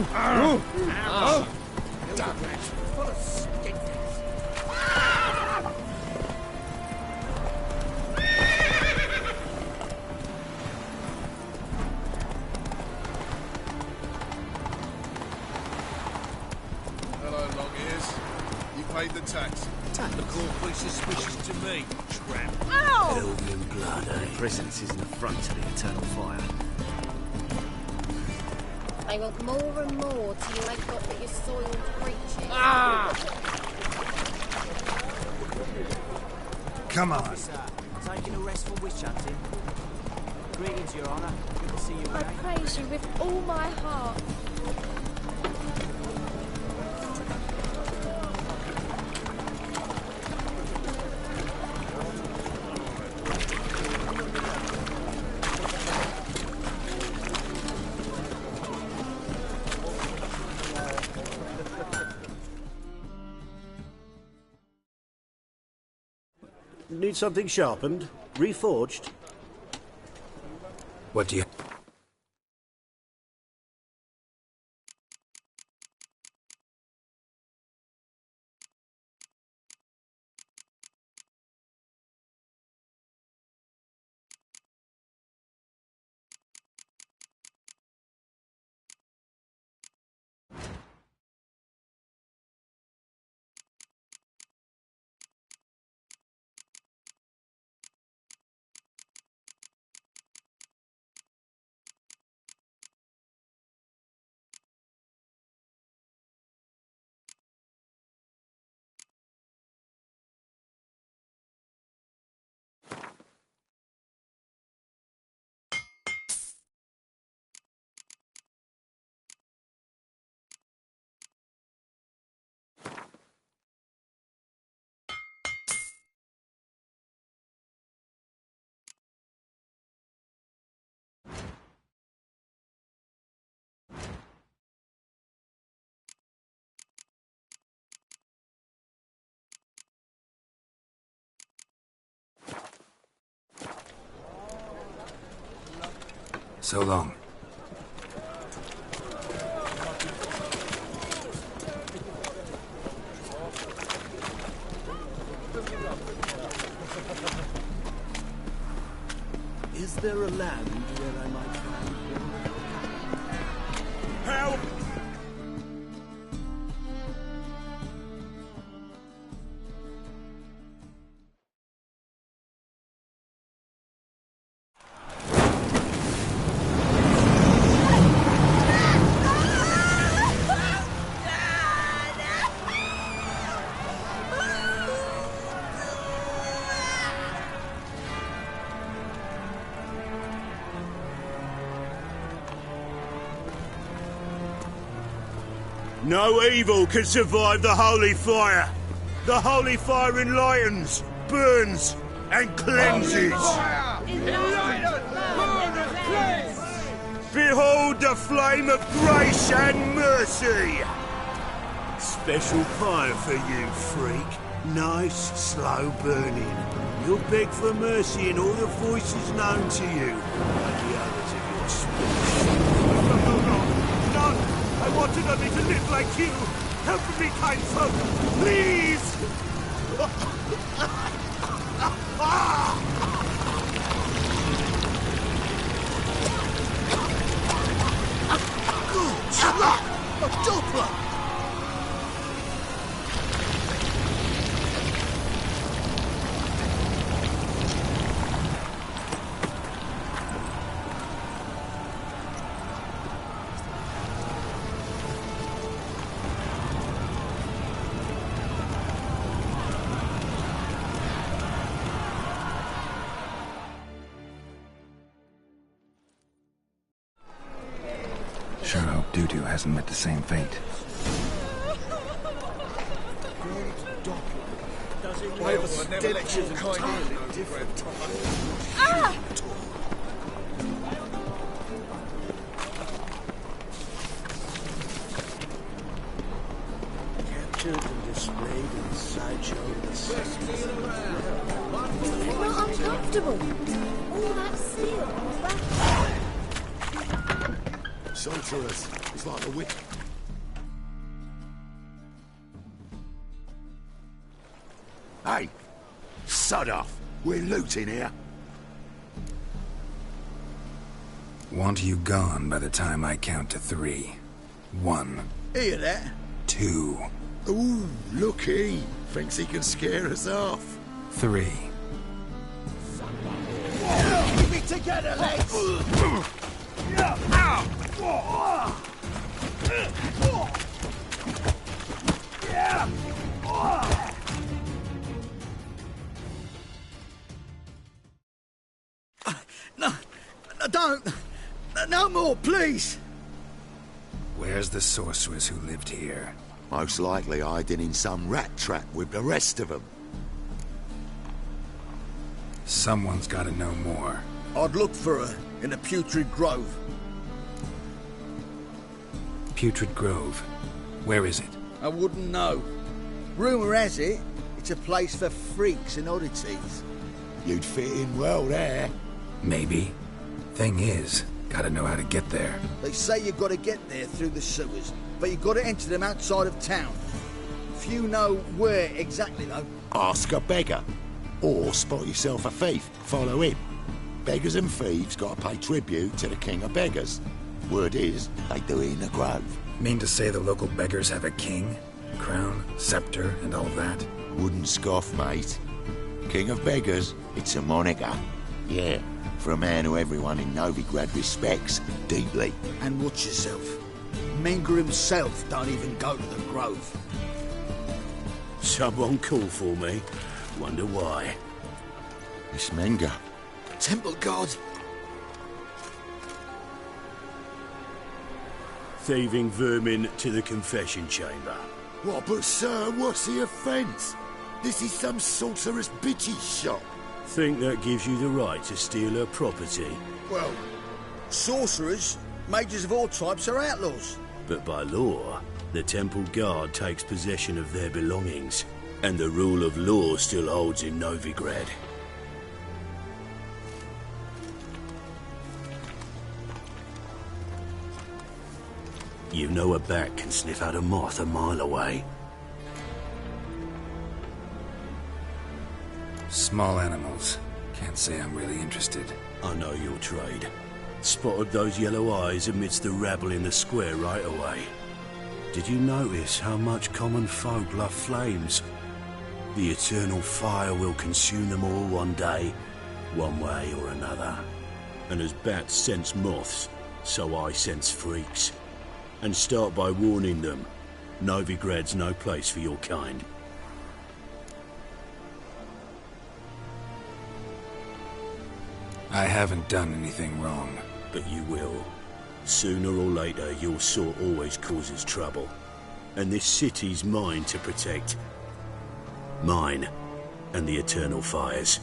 Hello, long ears. You paid the tax. Look awfully suspicious to me, tramp. Ow! Elven blood, eh? Presence is an affront to the eternal fire. They want more and more till they've got what your soiled creatures. Come on. Taking a rest from witch hunting. Greetings, Your Honour. Good to see you I again. praise you with all my heart. Need something sharpened? Reforged? What do you... So long. Is there a land where I might find Help! No evil can survive the holy fire. The holy fire enlightens, burns, and cleanses. Behold the flame of grace and mercy. Special fire for you, freak. Nice, slow burning. You'll beg for mercy in all the voices known to you, like the others of your species. None! I wanted only to live like you! Help me, kind folk! Please! Good slap! A doppler! Sure hope Doo-Doo hasn't met the same fate. Why have a stench entirely different? Captured and displayed in the sideshow of the city. It's not uncomfortable. All that steel was that. Sorceress, Sounds like a whip. Hey, sod off. We're looting here. Want you gone by the time I count to 3. 1, Hear that? 2, Ooh, looky. Thinks he can scare us off. 3. Keep it together, lads! No, don't! No more, please! Where's the sorceress who lived here? Most likely hiding in some rat trap with the rest of them. Someone's gotta know more. I'd look for her in the Putrid Grove. Putrid Grove. Where is it? I wouldn't know. Rumour has it, it's a place for freaks and oddities. You'd fit in well there. Maybe. Thing is, gotta know how to get there. They say you've got to get there through the sewers, but you've got to enter them outside of town. Few know where exactly, though. Ask a beggar. Or spot yourself a thief. Follow him. Beggars and thieves gotta pay tribute to the king of beggars. Word is, they do it in the grove. Mean to say the local beggars have a king? Crown, scepter, and all that? Wouldn't scoff, mate. King of beggars, it's a moniker. Yeah, for a man who everyone in Novigrad respects deeply. And watch yourself. Menger himself don't even go to the grove. Someone call for me. Wonder why. It's Menger. Temple God. Thieving vermin to the confession chamber. What, but sir, what's the offence? This is some sorceress bitch's shop. Think that gives you the right to steal her property. Well, sorcerers, mages of all types are outlaws. But by law, the temple guard takes possession of their belongings. And the rule of law still holds in Novigrad. You know a bat can sniff out a moth a mile away. Small animals. Can't say I'm really interested. I know your trade. Spotted those yellow eyes amidst the rabble in the square right away. Did you notice how much common folk love flames? The eternal fire will consume them all one day, one way or another. And as bats sense moths, so I sense freaks. And start by warning them, Novigrad's no place for your kind. I haven't done anything wrong. But you will. Sooner or later, your sort always causes trouble. And this city's mine to protect. Mine, and the eternal fires.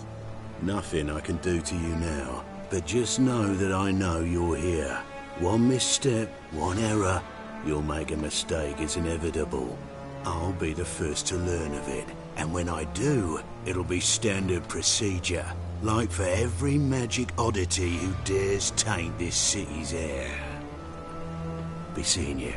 Nothing I can do to you now, but just know that I know you're here. One misstep, one error, you'll make a mistake, it's inevitable. I'll be the first to learn of it, and when I do, it'll be standard procedure, like for every magic oddity who dares taint this city's air. Be seeing you.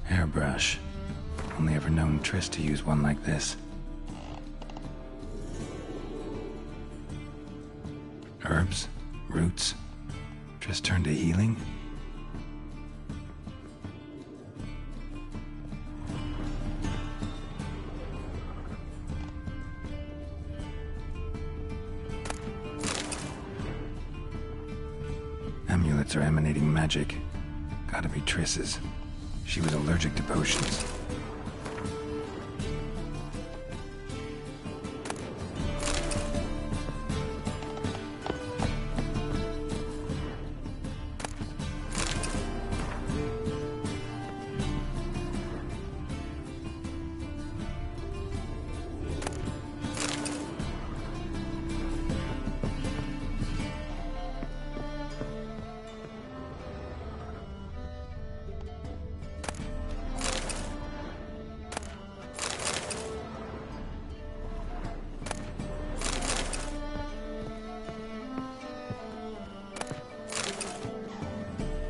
Hairbrush. Only ever known Triss to use one like this. Herbs? Roots? Triss turned to healing? Amulets are emanating magic. Gotta be Triss's. She was allergic to potions.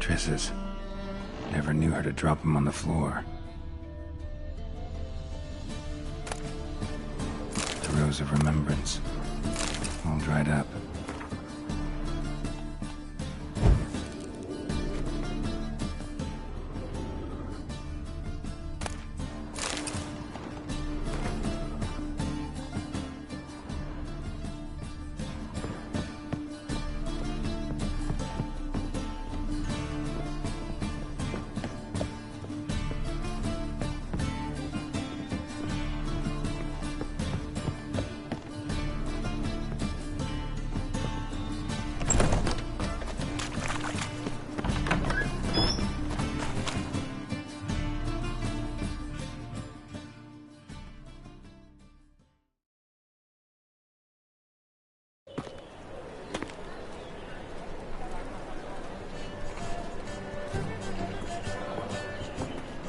Triss's. Never knew her to drop them on the floor. The Rose of Remembrance. All dried up.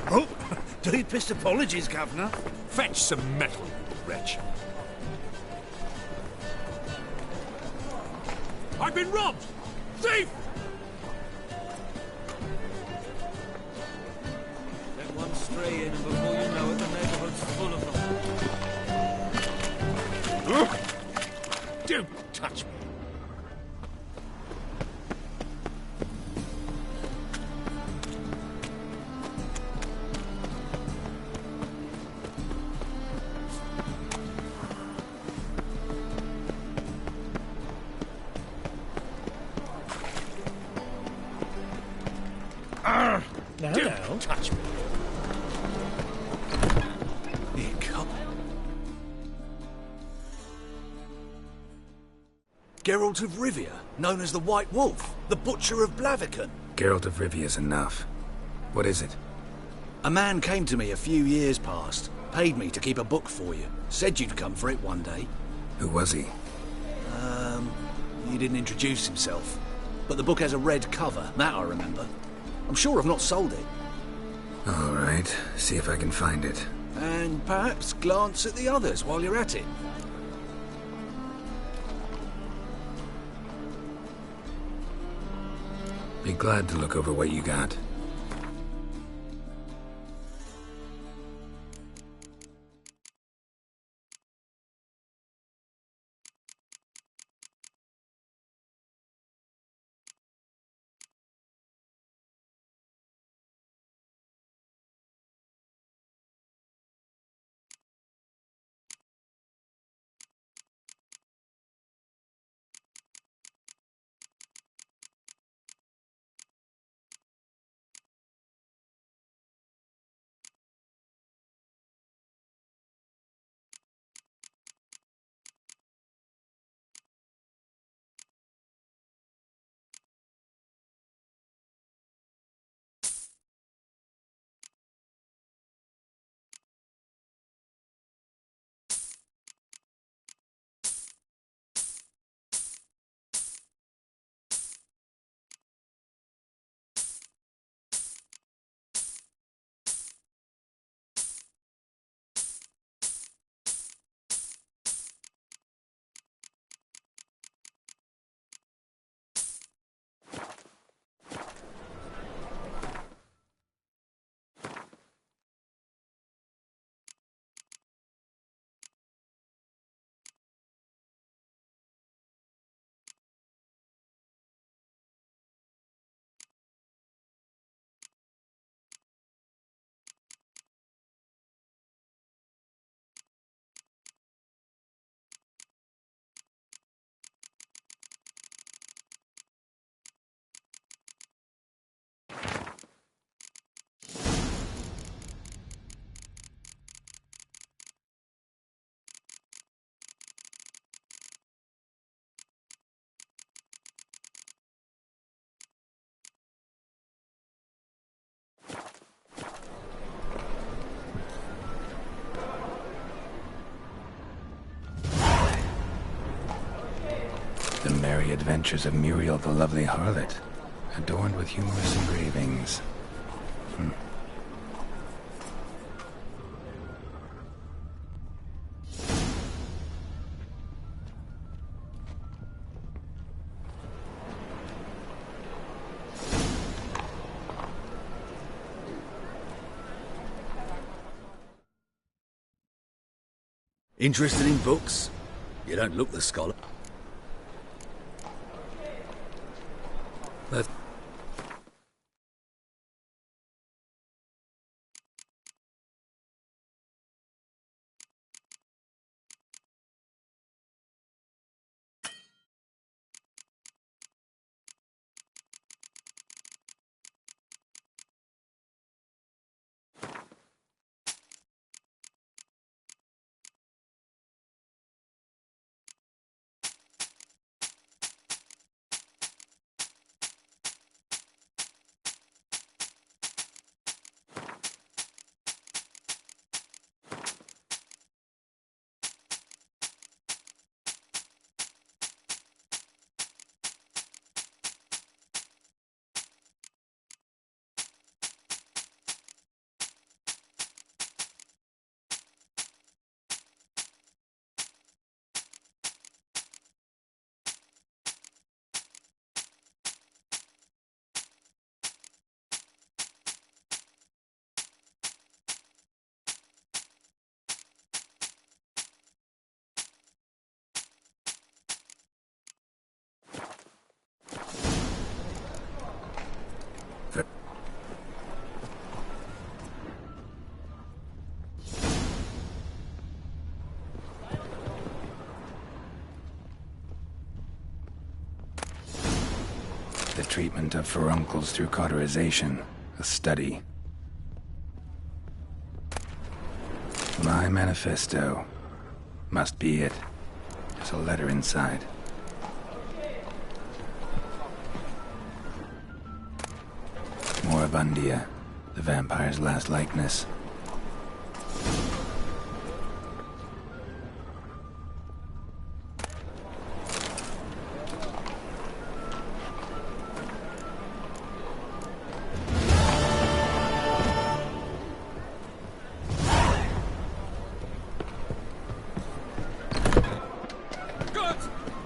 Oh, deepest apologies, Governor. Fetch some metal, wretch. I've been robbed! Thief! Let one stray in, and before you know it, the neighborhood's full of them. Don't touch me. Don't touch me. Here, come. Geralt of Rivia, known as the White Wolf, the Butcher of Blaviken. Geralt of Rivia's enough. What is it? A man came to me a few years past, paid me to keep a book for you, said you'd come for it one day. Who was he? He didn't introduce himself, but the book has a red cover, that I remember. I'm sure I've not sold it. All right, see if I can find it. And perhaps glance at the others while you're at it. Be glad to look over what you got. adventures of Muriel the Lovely Harlot, adorned with humorous engravings. Interested in books? You don't look the scholar. But the treatment of furuncles through cauterization, a study. My manifesto. Must be it. There's a letter inside. Moribundia, the vampire's last likeness.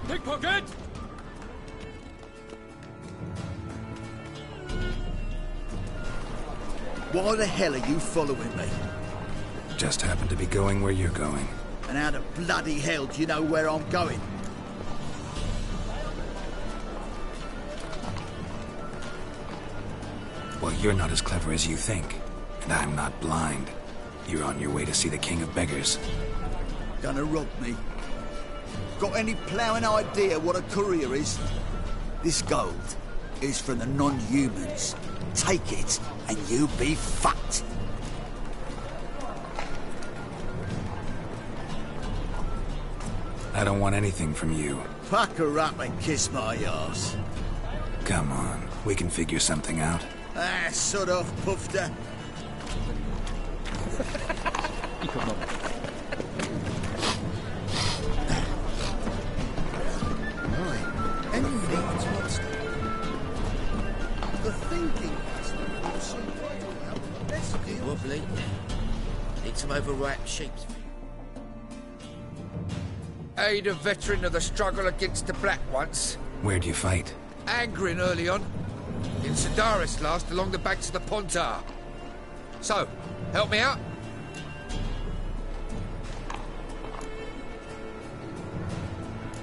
Pickpocket! Why the hell are you following me? Just happen to be going where you're going. And how the bloody hell do you know where I'm going? Well, you're not as clever as you think. And I'm not blind. You're on your way to see the King of Beggars. Gonna rob me? Got any ploughing idea what a courier is? This gold is from the non-humans. Take it, and you be fucked. I don't want anything from you. Pucker up and kiss my arse. Come on, we can figure something out. Ah, sod off, Pufter. Right, any needs monster. The thinking monster will soon find out. Let's deal with Wobbly. Need some overripe sheeps. Aid a veteran of the struggle against the Black once. Where'd you fight? Angering early on. In Sedaris last, along the banks of the Pontar. So, help me out?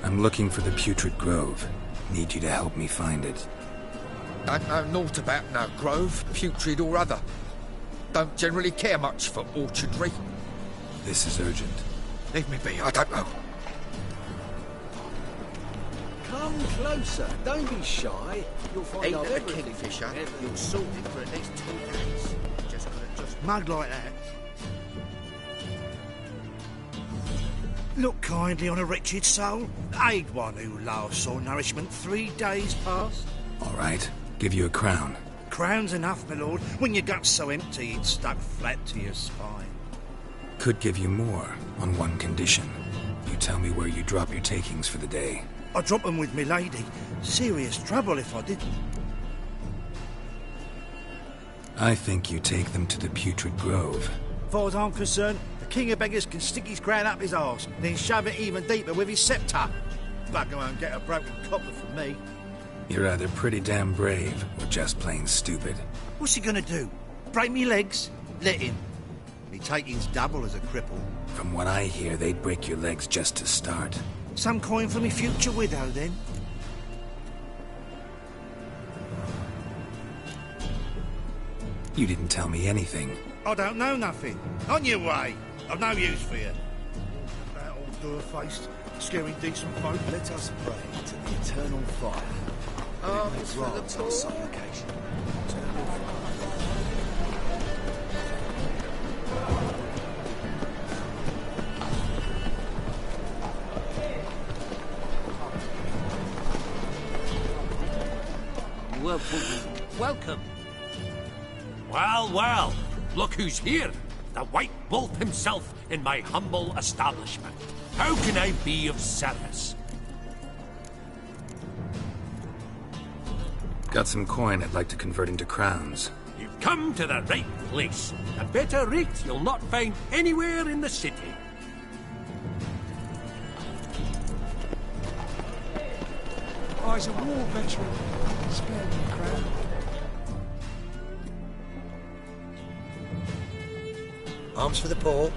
I'm looking for the Putrid Grove. Need you to help me find it. Don't know naught about no grove, putrid or other. Don't generally care much for orchardry. This is urgent. Leave me be, I don't know. come closer. Don't be shy. You'll find Ain't out a everything. kingfisher. You'll sort it for at least 2 days. Just Mug like that. Look kindly on a wretched soul. Aid one who last saw nourishment 3 days past. All right, give you a crown. Crown's enough, my lord, when your gut's so empty it's stuck flat to your spine. Could give you more, on one condition. You tell me where you drop your takings for the day. I'd drop them with me lady. Serious trouble if I didn't. I think you take them to the Putrid Grove. As far as I'm concerned, the king of beggars can stick his crown up his arse, then shove it even deeper with his sceptre. Bugger won't get a broken copper from me. You're either pretty damn brave, or just plain stupid. What's he gonna do? Break me legs? Let him. Me taking's double as a cripple. From what I hear, they'd break your legs just to start. Some coin for me future widow, then. You didn't tell me anything. I don't know nothing. On your way. I've no use for you. That old door-faced, scaring decent folk. Let us pray to the eternal fire. Arms for the poor. Supplication. Welcome. Well, well, look who's here. The White Wolf himself in my humble establishment. How can I be of service? Got some coin I'd like to convert into crowns. You've come to the right place. A better rate you'll not find anywhere in the city. I's a war veteran. Spare me a crown. Arms for the poor.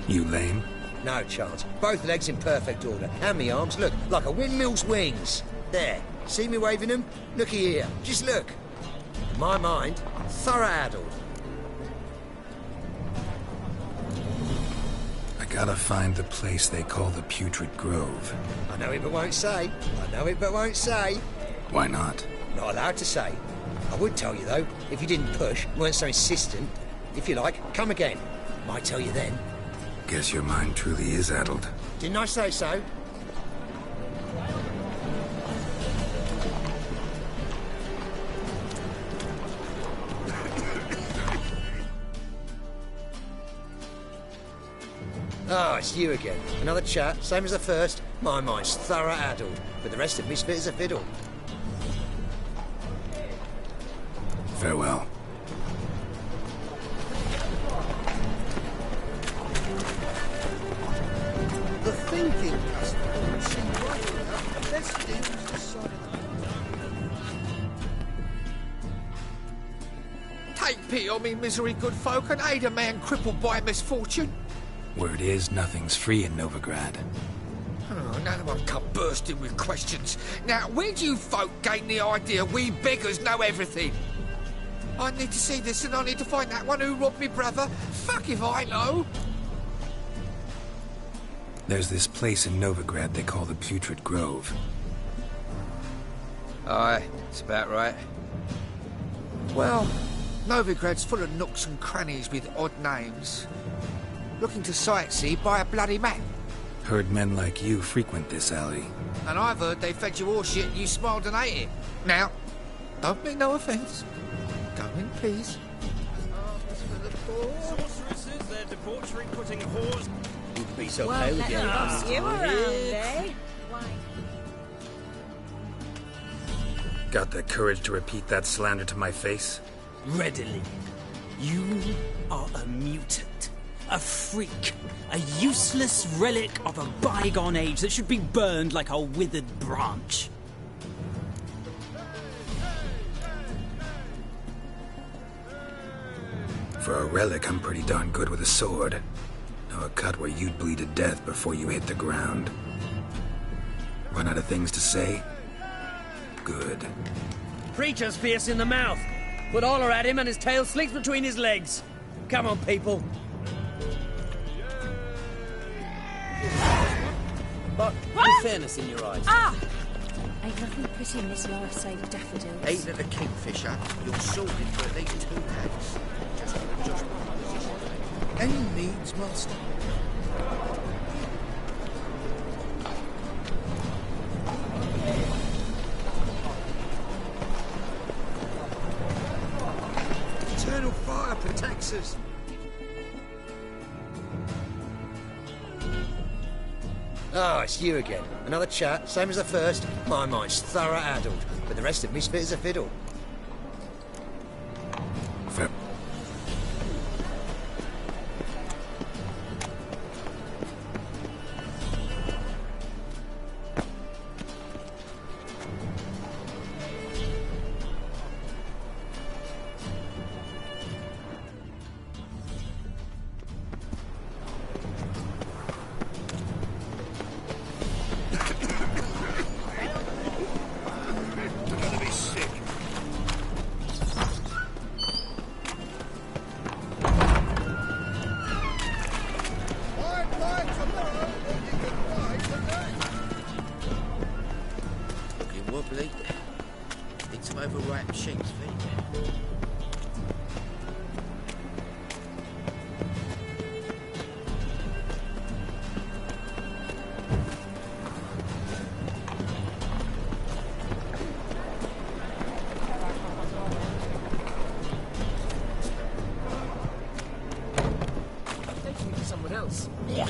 You lame? No chance. Both legs in perfect order. And me arms, look, like a windmill's wings. There. See me waving them? Looky here. Just look. In my mind, thorough addled. I gotta find the place they call the Putrid Grove. I know it but won't say. I know it but won't say. Why not? Not allowed to say. I would tell you, though, if you didn't push, weren't so insistent. If you like, come again. Might tell you then. Guess your mind truly is addled. Didn't I say so? Oh, it's you again. Another chat, same as the first. My mind's thorough addled, but the rest of me's fit as a fiddle. Farewell. The thinking customer would seem right enough. The best deal is the side of Take pity on me, misery, good folk, and aid a man crippled by misfortune. Word is, nothing's free in Novigrad. Oh, now I've come bursting with questions. Now, where do you folk gain the idea we beggars know everything? I need to see this, and I need to find that one who robbed me brother. Fuck if I know. There's this place in Novigrad they call the Putrid Grove. Aye, it's about right. Well, Novigrad's full of nooks and crannies with odd names. Looking to sightsee, buy a bloody map. Heard men like you frequent this alley. And I've heard they fed you all shit and you smiled and ate it. Now, don't mean no offence. Go in, please. Sorceresses, their debauchery putting whores... You'd be so Well, pale let again. me ask you around, eh? Why? Got the courage to repeat that slander to my face? Readily. You are a mutant. A freak. A useless relic of a bygone age that should be burned like a withered branch. For a relic, I'm pretty darn good with a sword. Know a cut where you'd bleed to death before you hit the ground. Run out of things to say? Good. Preacher's fierce in the mouth. Put holler at him and his tail slinks between his legs. Come on, people. But with fairness in your eyes. Ah! Ain't nothing pretty in this life save daffodils. Ain't it a kingfisher? You're sorted for at least 2 lads. Just for the judgment position. Any needs, master? Eternal fire protects us. Oh, it's you again. Another chat, same as the first. My mind's thorough addled, but the rest of me's fit as a fiddle. Fair. Wobbly. Need some overripe sheep's feet. Taking me to someone else. Yeah.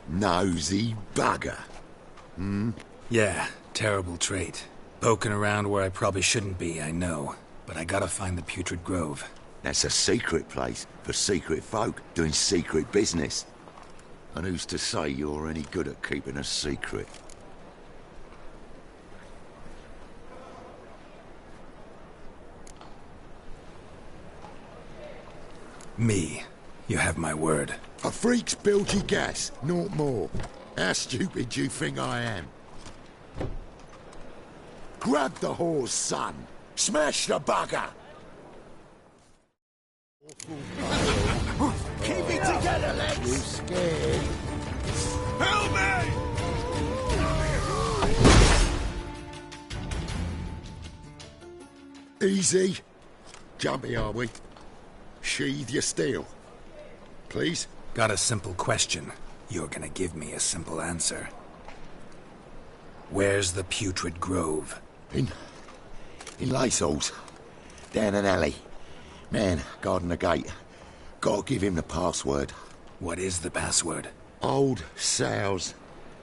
Nosy bugger. Yeah, terrible trait. Poking around where I probably shouldn't be, I know. But I gotta find the Putrid Grove. That's a secret place for secret folk doing secret business. And who's to say you're any good at keeping a secret? Me. You have my word. A freak's bilgy gas, naught more. How stupid do you think I am? Grab the horse, son. Smash the bugger. Keep it together, Lex! You scared? Help me! Easy. Jumpy, are we? Sheathe your steel. Please? Got a simple question. You're gonna give me a simple answer. Where's the Putrid Grove? In Lacehalls. Down an alley. Man, guarding the gate. Gotta give him the password. What is the password? Old sows.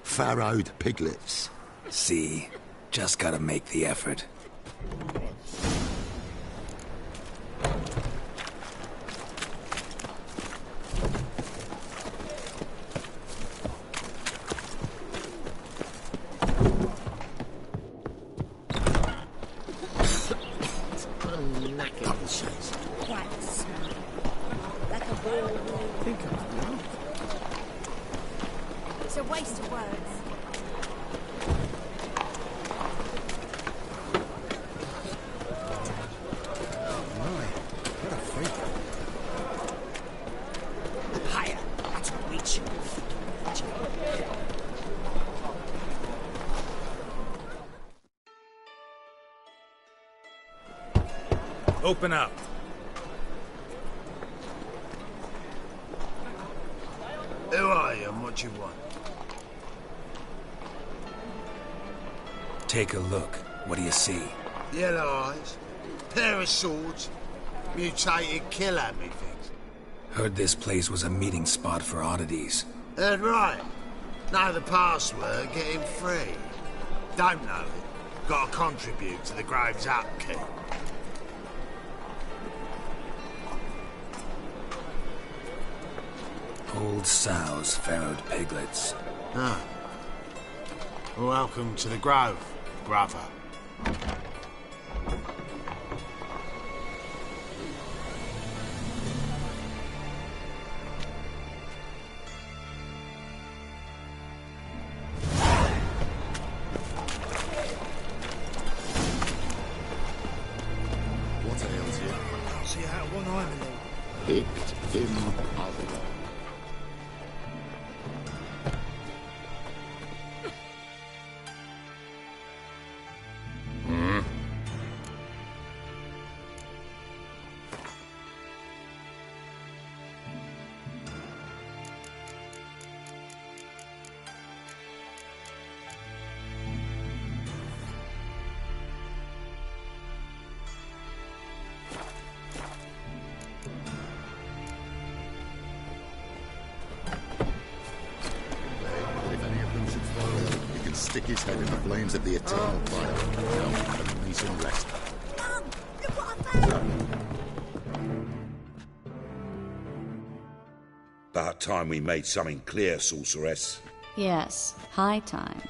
Farrowed piglets. See? Just gotta make the effort. It's a waste of words. Higher. That's reach. Open up. Who are you and what you want? Take a look. What do you see? Yellow eyes, pair of swords, mutated killer, methinks. Heard this place was a meeting spot for oddities. Heard right. Know the password, get him free. Don't know it. Gotta contribute to the Grove's upkeep. Old sows, farrowed piglets. Ah. Welcome to the Grove, brother. What ails you? Can't see out of one eye, my lord. Picked him up. and stick his head in the flames of the eternal fire. Now, let me some rest. Mum, look what I found! About time we made something clear, sorceress. Yes, high time.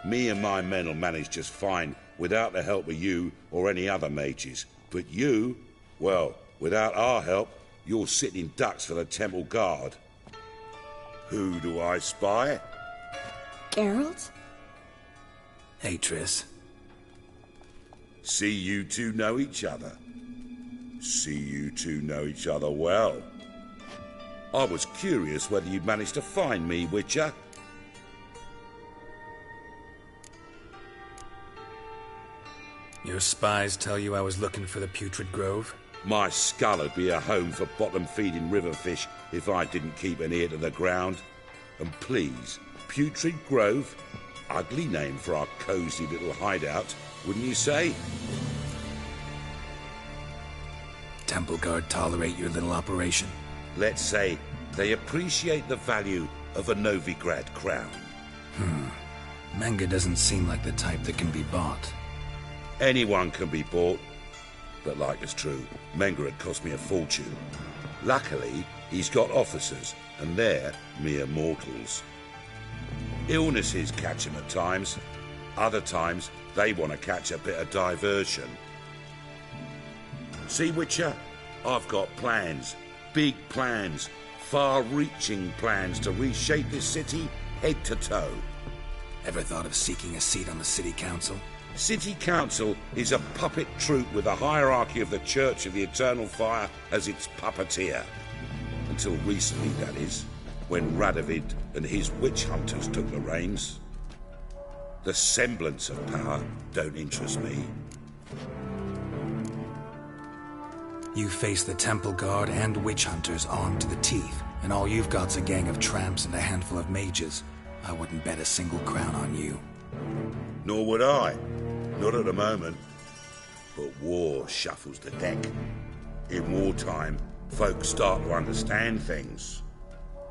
Me and my men'll manage just fine without the help of you or any other mages. But you, well, without our help, you're sitting ducks for the temple guard. Who do I spy? Geralt? Hey, Triss. See you two know each other. See you two know each other well. I was curious whether you'd managed to find me, Witcher. Your spies tell you I was looking for the Putrid Grove? My skull would be a home for bottom-feeding river fish if I didn't keep an ear to the ground. And please, Putrid Grove? Ugly name for our cosy little hideout, wouldn't you say? Temple Guard tolerate your little operation? Let's say they appreciate the value of a Novigrad crown. Menga doesn't seem like the type that can be bought. Anyone can be bought. But like it's true, Menga had cost me a fortune. Luckily, he's got officers, and they're mere mortals. Illnesses catch him at times. Other times, they want to catch a bit of diversion. See, Witcher? I've got plans. Big plans. Far-reaching plans to reshape this city head to toe. Ever thought of seeking a seat on the city council? City Council is a puppet troupe with the hierarchy of the Church of the Eternal Fire as its puppeteer. Until recently, that is, when Radovid and his witch hunters took the reins. The semblance of power don't interest me. You face the Temple Guard and witch hunters armed to the teeth, and all you've got's a gang of tramps and a handful of mages. I wouldn't bet a single crown on you. Nor would I. Not at the moment. But war shuffles the deck. In wartime, folks start to understand things.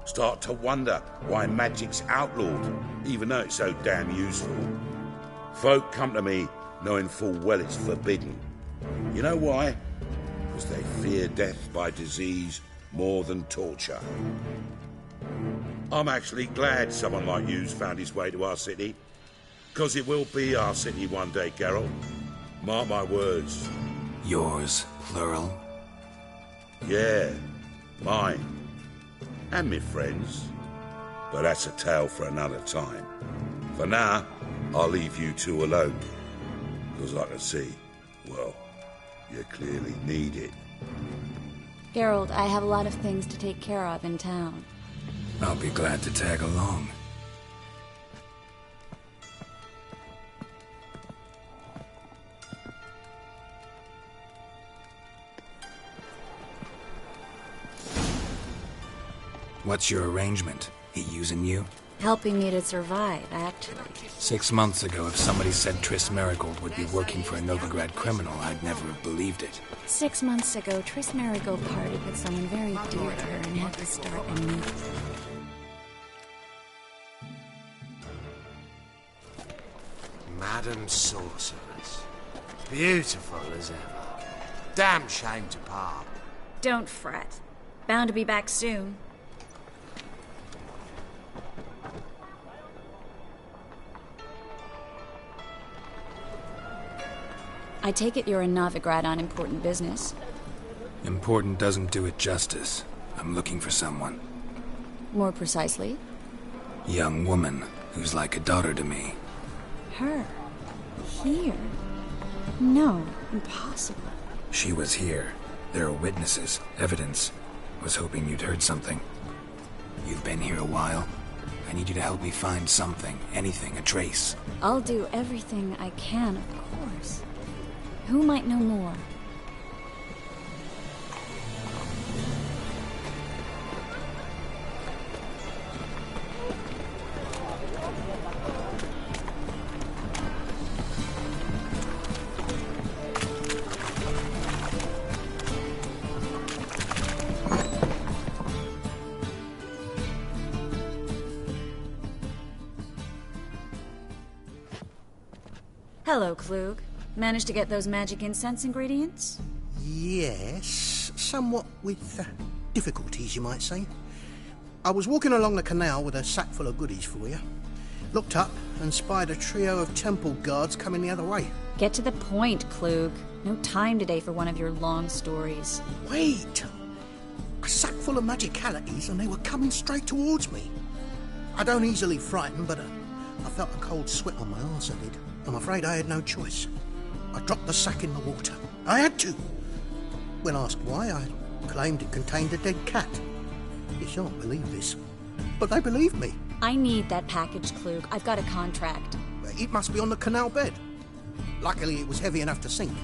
Start to wonder why magic's outlawed, even though it's so damn useful. Folk come to me knowing full well it's forbidden. You know why? Because they fear death by disease more than torture. I'm actually glad someone like you's found his way to our city. Because it will be our city one day, Geralt. Mark my words. Yours, plural? Yeah, mine. And me friends. But that's a tale for another time. For now, I'll leave you two alone. Because I can see, well, you clearly need it. Geralt, I have a lot of things to take care of in town. I'll be glad to tag along. What's your arrangement? He using you? Helping me to survive, actually. 6 months ago, if somebody said Triss Merigold would be working for a Novigrad criminal, I'd never have believed it. 6 months ago, Triss Merigold parted with someone very dear to her and had to start anew. Madam Sorceress. Beautiful as ever. Damn shame to part. Don't fret. Bound to be back soon. I take it you're in Novigrad on important business. Important doesn't do it justice. I'm looking for someone. More precisely? Young woman who's like a daughter to me. Her? Here? No, impossible. She was here. There are witnesses, evidence. Was hoping you'd heard something. You've been here a while. I need you to help me find something, anything, a trace. I'll do everything I can, of course. Who might know more? Hello, Klug. Managed to get those magic incense ingredients? Yes, somewhat with difficulties, you might say. I was walking along the canal with a sack full of goodies for you. Looked up and spied a trio of temple guards coming the other way. Get to the point, Klug. No time today for one of your long stories. Wait! A sack full of magicalities and they were coming straight towards me. I don't easily frighten, but I felt a cold sweat on my arse, I did. I'm afraid I had no choice. I dropped the sack in the water. I had to. When asked why, I claimed it contained a dead cat. You shan't believe this, but they believed me. I need that package, Klug. I've got a contract. It must be on the canal bed. Luckily, it was heavy enough to sink.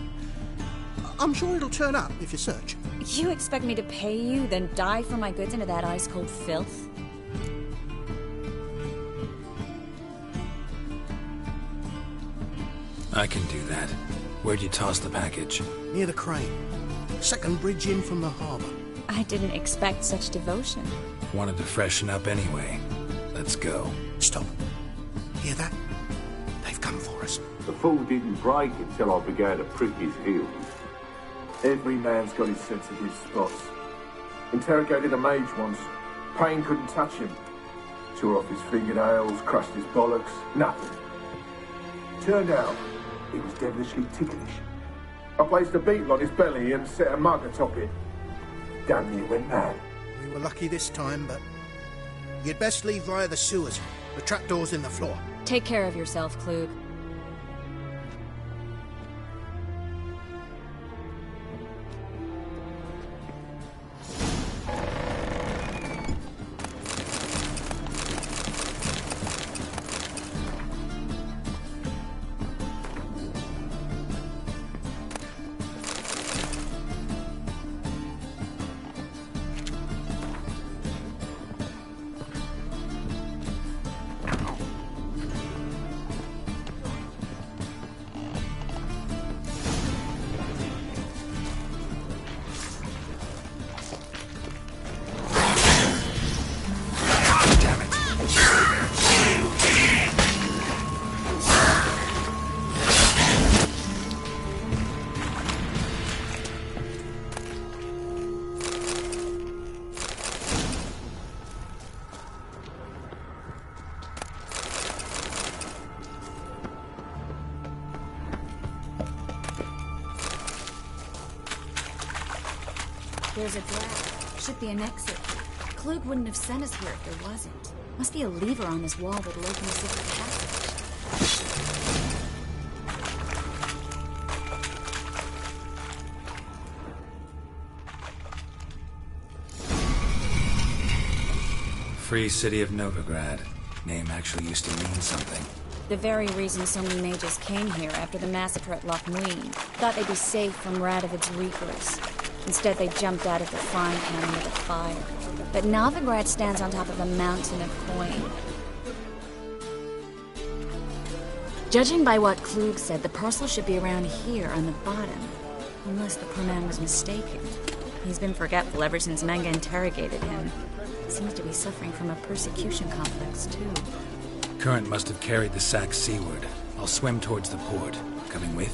I'm sure it'll turn up if you search. You expect me to pay you, then dive for my goods into that ice-cold filth? I can do that. Where'd you toss the package? Near the crane. Second bridge in from the harbour. I didn't expect such devotion. Wanted to freshen up anyway. Let's go. Stop. Hear that? They've come for us. The fool didn't break until I began to prick his heels. Every man's got his sensitive spots. Interrogated a mage once. Pain couldn't touch him. Tore off his fingernails, crushed his bollocks. Nothing. Turned out, he was devilishly ticklish. I placed a beetle on his belly and set a mug atop it. Damn near went mad. We were lucky this time, but you'd best leave via the sewers. The trapdoor's in the floor. Take care of yourself, Klug. There's a draft. Should be an exit. Klug wouldn't have sent us here if there wasn't. Must be a lever on this wall that'll open a secret passage. Free city of Novigrad. Name actually used to mean something. The very reason so many mages came here after the massacre at Loch Muin. Thought they'd be safe from Radovid's reapers. Instead, they jumped out of the frying pan into the fire. But Novigrad stands on top of a mountain of coin. Judging by what Klug said, the parcel should be around here on the bottom. Unless the poor man was mistaken. He's been forgetful ever since Manga interrogated him. Seems to be suffering from a persecution complex, too. Current must have carried the sack seaward. I'll swim towards the port. Coming with?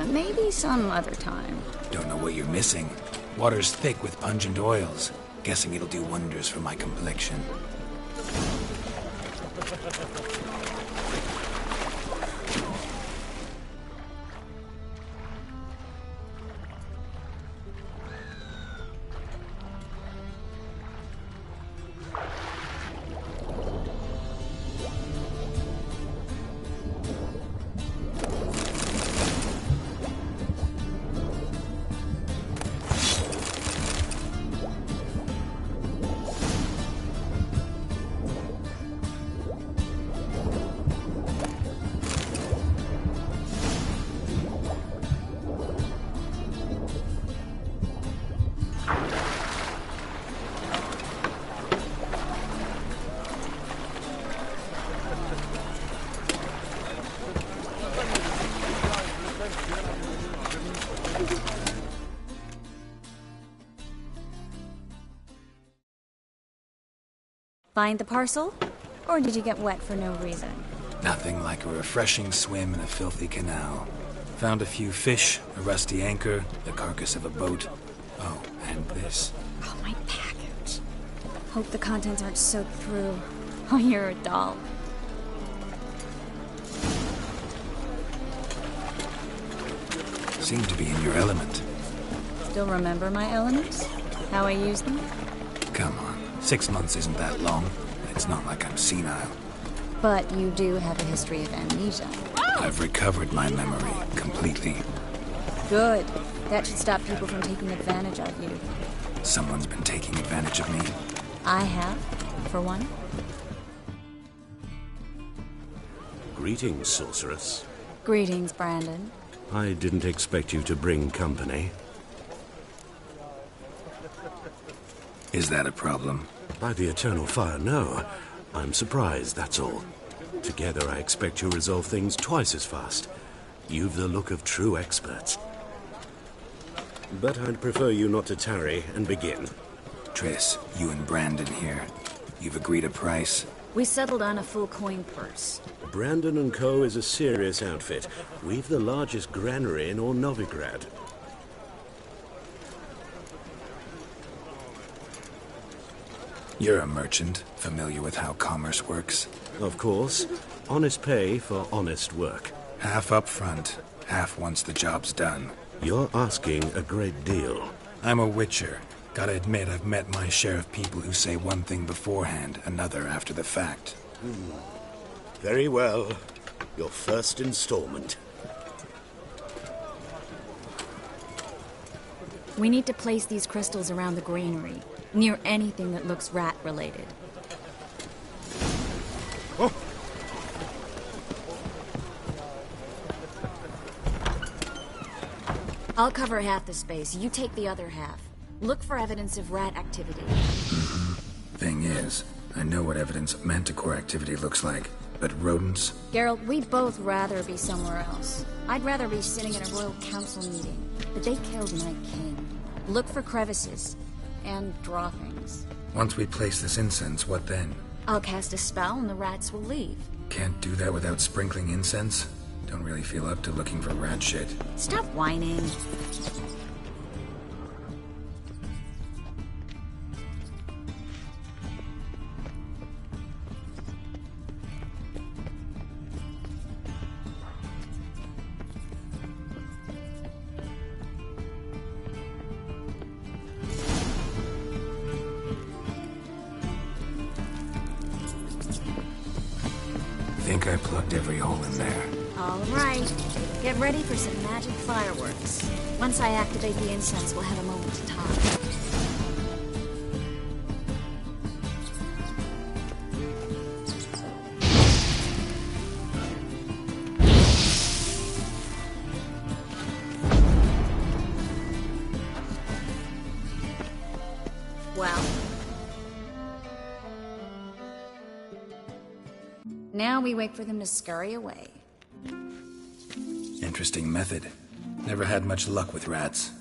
Maybe some other time. Don't know what you're missing. Water's thick with pungent oils. Guessing it'll do wonders for my complexion. Find the parcel? Or did you get wet for no reason? Nothing like a refreshing swim in a filthy canal. Found a few fish, a rusty anchor, the carcass of a boat. Oh, and this. Oh, my package. Hope the contents aren't soaked through. Oh, you're a doll. Seem to be in your element. Still remember my elements? How I use them? Come on, 6 months isn't that long. It's not like I'm senile. But you do have a history of amnesia. I've recovered my memory completely. Good. That should stop people from taking advantage of you. Someone's been taking advantage of me. I have, for one. Greetings, sorceress. Greetings, Brandon. I didn't expect you to bring company. Is that a problem? By the eternal fire, no. I'm surprised, that's all. Together, I expect to resolve things twice as fast. You've the look of true experts. But I'd prefer you not to tarry and begin. Triss, you and Brandon here. You've agreed a price? We settled on a full coin purse. Brandon & Co. is a serious outfit. We've the largest granary in all Novigrad. You're a merchant, familiar with how commerce works? Of course. Honest pay for honest work. Half up front, half once the job's done. You're asking a great deal. I'm a witcher. Gotta admit, I've met my share of people who say one thing beforehand, another after the fact. Very well. Your first installment. We need to place these crystals around the granary, near anything that looks rat-related. Oh. I'll cover half the space. You take the other half. Look for evidence of rat activity. Thing is, I know what evidence of manticore activity looks like, but rodents? Geralt, we'd both rather be somewhere else. I'd rather be sitting in a royal council meeting, but they killed my king. Look for crevices, and draw things. Once we place this incense, what then? I'll cast a spell and the rats will leave. Can't do that without sprinkling incense? Don't really feel up to looking for rat shit. Stop whining. I think I plugged every hole in there. All right. Get ready for some magic fireworks. Once I activate the incense, we'll have a moment to talk. Well. Now we wait for them to scurry away. Interesting method. Never had much luck with rats.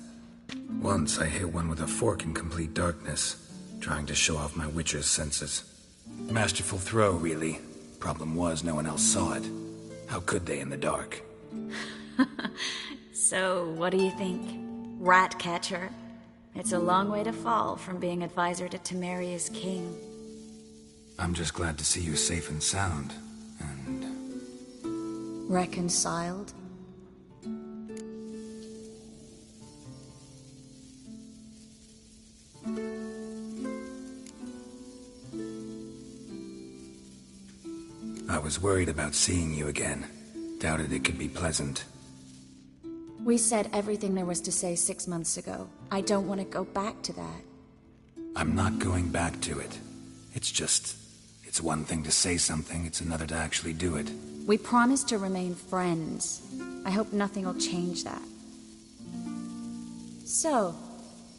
Once I hit one with a fork in complete darkness, trying to show off my witcher's senses. Masterful throw, really. Problem was, no one else saw it. How could they in the dark? So, what do you think? Rat catcher? It's a long way to fall from being advisor to Temeria's king. I'm just glad to see you safe and sound. Reconciled? I was worried about seeing you again. Doubted it could be pleasant. We said everything there was to say 6 months ago. I don't want to go back to that. I'm not going back to it. It's one thing to say something, it's another to actually do it. We promised to remain friends. I hope nothing will change that. So,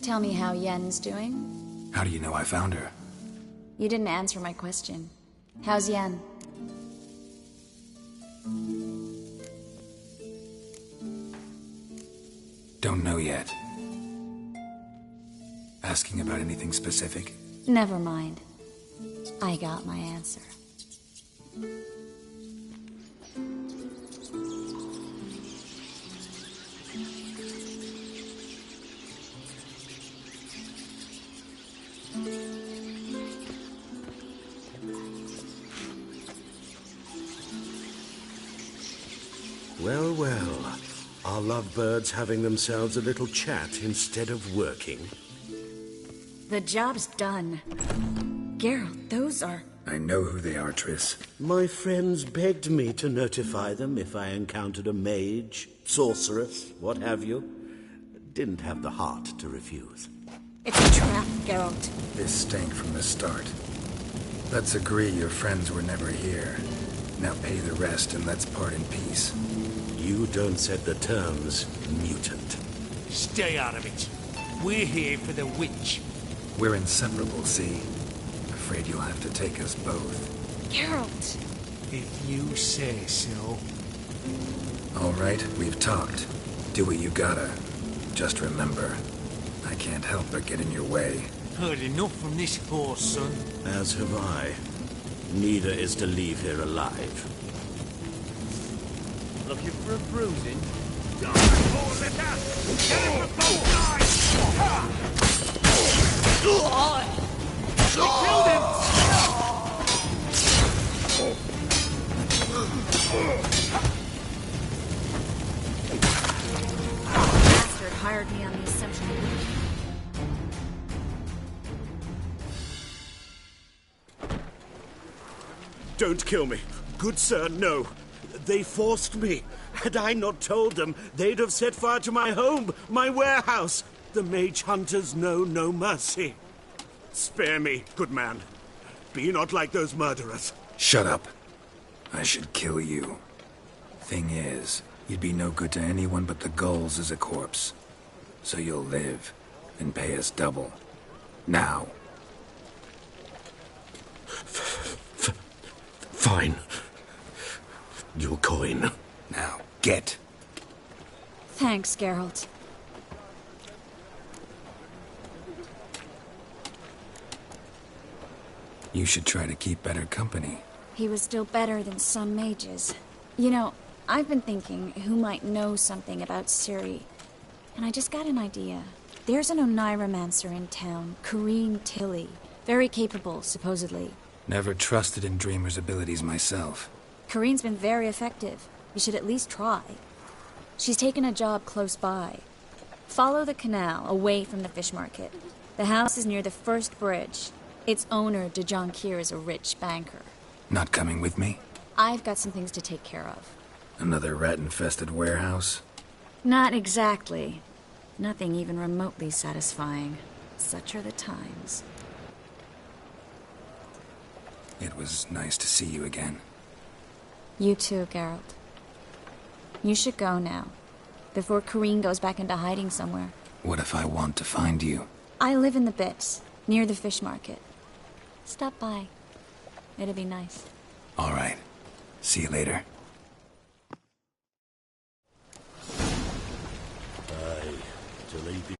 tell me how Yen's doing? How do you know I found her? You didn't answer my question. How's Yen? Don't know yet. Asking about anything specific? Never mind. I got my answer. Well, well. Are lovebirds having themselves a little chat instead of working? The job's done. Geralt, those are... I know who they are, Triss. My friends begged me to notify them if I encountered a mage, sorceress, what have you. Didn't have the heart to refuse. It's a trap, Geralt. This stank from the start. Let's agree your friends were never here. Now pay the rest and let's part in peace. You don't set the terms, mutant. Stay out of it. We're here for the witch. We're inseparable, see? Afraid you'll have to take us both. Geralt! If you say so. All right, we've talked. Do what you gotta. Just remember, I can't help but get in your way. Heard enough from this horse, son. As have I. Neither is to leave here alive. Looking for a bruising? Killed him! Bastard hired me on the assumption of... Don't kill me. Good sir, no. They forced me. Had I not told them, they'd have set fire to my home, my warehouse. The mage hunters know no mercy. Spare me, good man. Be not like those murderers. Shut up. I should kill you. Thing is, you'd be no good to anyone but the gulls as a corpse. So you'll live and pay us double. Now. Fine. Your coin. Now, get. Thanks, Geralt. You should try to keep better company. He was still better than some mages. You know, I've been thinking who might know something about Ciri. And I just got an idea. There's an Oneiromancer in town, Corrine Tilly. Very capable, supposedly. Never trusted in Dreamer's abilities myself. Corrine's been very effective. You should at least try. She's taken a job close by. Follow the canal, away from the fish market. The house is near the first bridge. Its owner, de Jonquier, is a rich banker. Not coming with me? I've got some things to take care of. Another rat-infested warehouse? Not exactly. Nothing even remotely satisfying. Such are the times. It was nice to see you again. You too, Geralt. You should go now, before Corrine goes back into hiding somewhere. What if I want to find you? I live in the Bits, near the fish market. Stop by. It'll be nice. All right. See you later. Aye, to leave